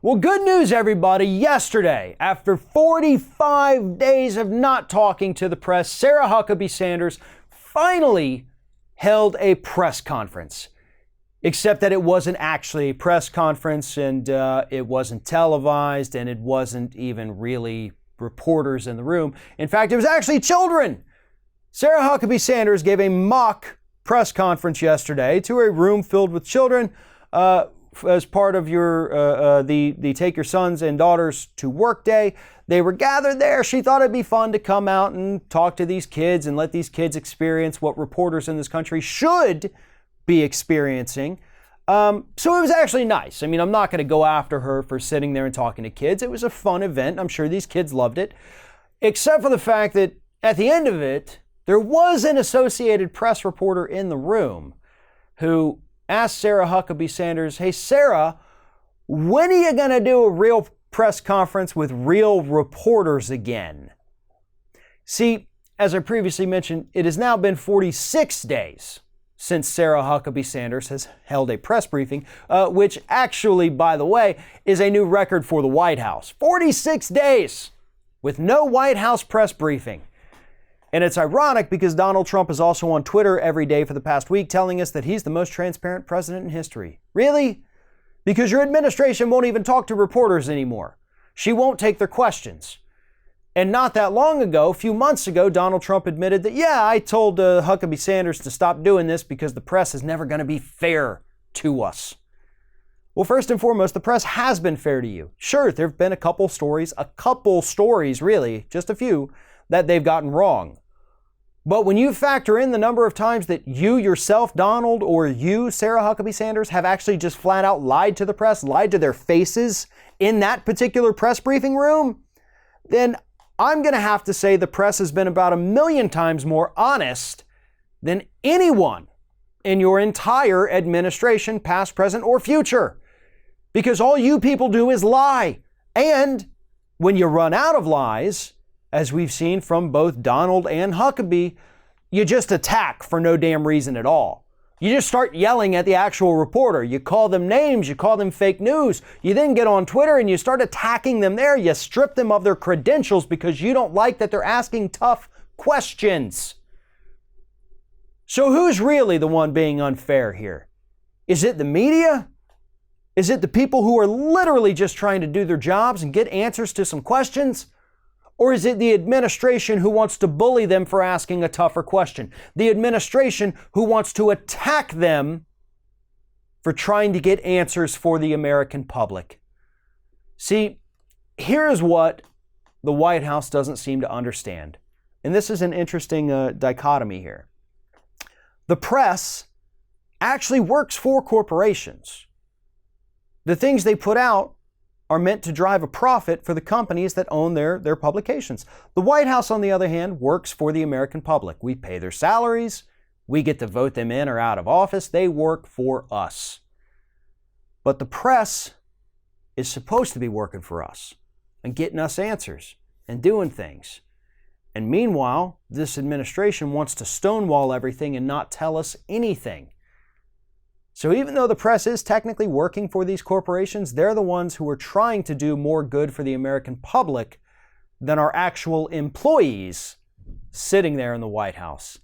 Well, good news, everybody. Yesterday, after 45 days of not talking to the press, Sarah Huckabee Sanders finally held a press conference. Except that it wasn't actually a press conference, and it wasn't televised, and it wasn't even really reporters in the room. In fact, it was actually children. Sarah Huckabee Sanders gave a mock press conference yesterday to a room filled with children as part of the Take Your Sons and Daughters to Work Day. They were gathered there. She thought it'd be fun to come out and talk to these kids and let these kids experience what reporters in this country should be experiencing. So it was actually nice. I mean, I'm not going to go after her for sitting there and talking to kids. It was a fun event. I'm sure these kids loved it, except for the fact that at the end of it, there was an Associated Press reporter in the room who asked Sarah Huckabee Sanders, "Hey, Sarah, when are you going to do a real press conference with real reporters again?" See, as I previously mentioned, it has now been 46 days since Sarah Huckabee Sanders has held a press briefing, which actually, by the way, is a new record for the White House. 46 days with no White House press briefing. And it's ironic because Donald Trump is also on Twitter every day for the past week telling us that he's the most transparent president in history. Really? Because your administration won't even talk to reporters anymore. She won't take their questions. And not that long ago, a few months ago, Donald Trump admitted that, yeah, I told Huckabee Sanders to stop doing this because the press is never going to be fair to us. Well, first and foremost, the press has been fair to you. Sure, there have been a couple stories really, just a few, that they've gotten wrong. But when you factor in the number of times that you yourself, Donald, or you, Sarah Huckabee Sanders, have actually just flat out lied to the press, lied to their faces in that particular press briefing room, then I'm going to have to say the press has been about 1,000,000 times more honest than anyone in your entire administration, past, present, or future. Because all you people do is lie. And when you run out of lies, as we've seen from both Donald and Huckabee, you just attack for no damn reason at all. You just start yelling at the actual reporter. You call them names, you call them fake news. You then get on Twitter and you start attacking them there. You strip them of their credentials because you don't like that they're asking tough questions. So who's really the one being unfair here? Is it the media? Is it the people who are literally just trying to do their jobs and get answers to some questions? Or is it the administration who wants to bully them for asking a tougher question? The administration who wants to attack them for trying to get answers for the American public? See, here's what the White House doesn't seem to understand. And this is an interesting dichotomy here. The press actually works for corporations. The things they put out are meant to drive a profit for the companies that own their publications. The White House, on the other hand, works for the American public. We pay their salaries. We get to vote them in or out of office. They work for us. But the press is supposed to be working for us and getting us answers and doing things. And meanwhile, this administration wants to stonewall everything and not tell us anything. So even though the press is technically working for these corporations, they're the ones who are trying to do more good for the American public than our actual employees sitting there in the White House.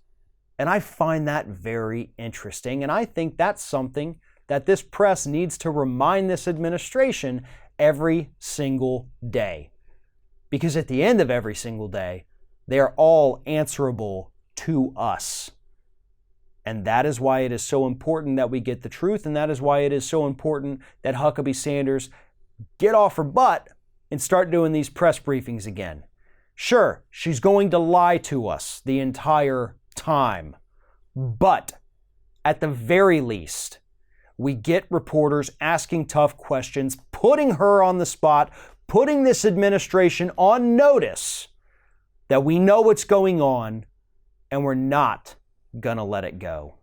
And I find that very interesting. And I think that's something that this press needs to remind this administration every single day. Because at the end of every single day, they are all answerable to us. And that is why it is so important that we get the truth, and that is why it is so important that Huckabee Sanders get off her butt and start doing these press briefings again. Sure, she's going to lie to us the entire time, but at the very least, we get reporters asking tough questions, putting her on the spot, putting this administration on notice that we know what's going on, and we're not gonna let it go.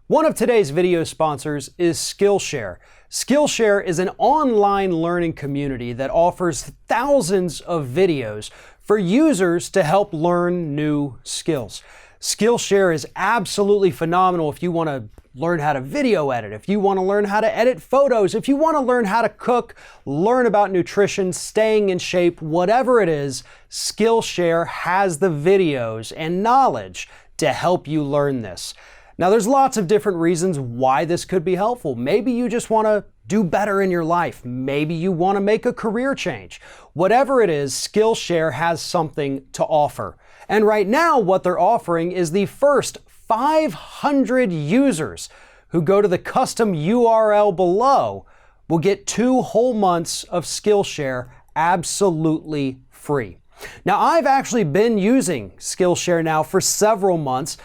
One of today's video sponsors is Skillshare. Skillshare is an online learning community that offers thousands of videos for users to help learn new skills. Skillshare is absolutely phenomenal if you want to learn how to video edit, if you want to learn how to edit photos, if you want to learn how to cook, learn about nutrition, staying in shape, whatever it is, Skillshare has the videos and knowledge to help you learn this. Now, there's lots of different reasons why this could be helpful. Maybe you just want to do better in your life. Maybe you want to make a career change. Whatever it is, Skillshare has something to offer. And right now, what they're offering is the first 500 users who go to the custom URL below will get 2 whole months of Skillshare absolutely free. Now, I've actually been using Skillshare now for several months,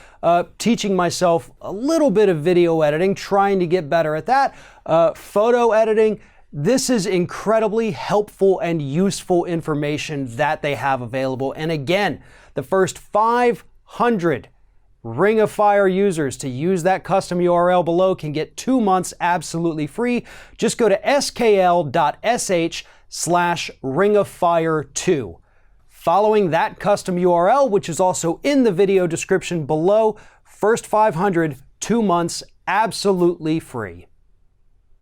teaching myself a little bit of video editing, trying to get better at that. Photo editing. This is incredibly helpful and useful information that they have available. And again, the first 500 Ring of Fire users to use that custom URL below can get 2 months absolutely free. Just go to skl.sh/ringoffire2. Following that custom URL, which is also in the video description below, first 500, 2 months absolutely free.